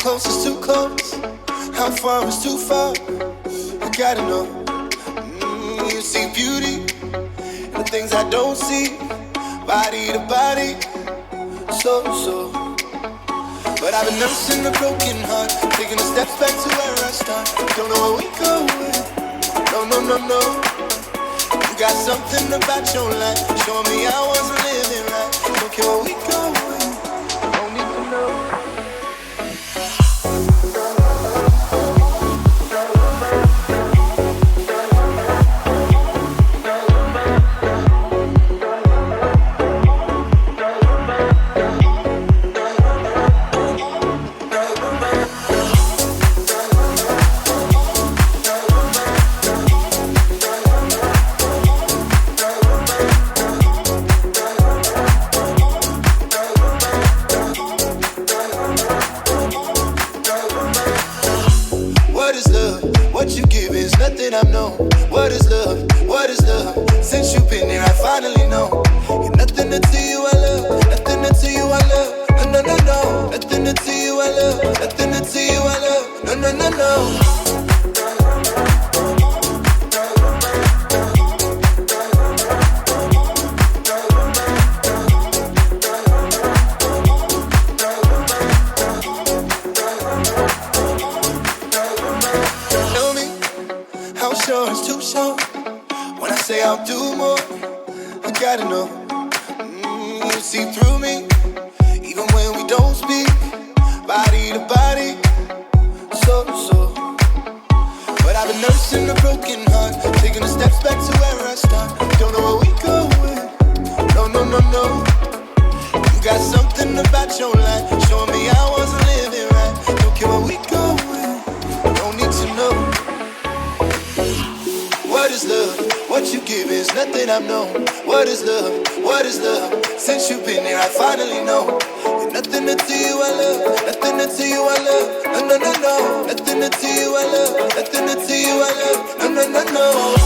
close is too close? How far is too far? I gotta know. You see beauty in the things I don't see, body to body, so. But I've been nursing a broken heart, taking the steps back to where I start. Don't know where we going. No. You got something about your life, showing me I wasn't living right. Don't care where we going. Don't need to know. I've known. What is love? What is love? Since you've been here, I finally know. You're nothing until you I love. Nothing until you I love. No. Nothing until you I love. Nothing until you I love. No. It's too short. When I say I'll do more, I gotta know. You see through me, even when we don't speak, body to body, so. But I've been nursing a broken heart, taking the steps back to where I start. Don't know where we going. No. You got something about your life, showing me I wasn't living right. Don't care where we going. Don't need to know. What is love? What you give is nothing I've known. What is love? What is love? Since you've been here, I finally know. You're nothing until you I love. Nothing until you I love. No. Nothing until you I love. Nothing until you I love. No.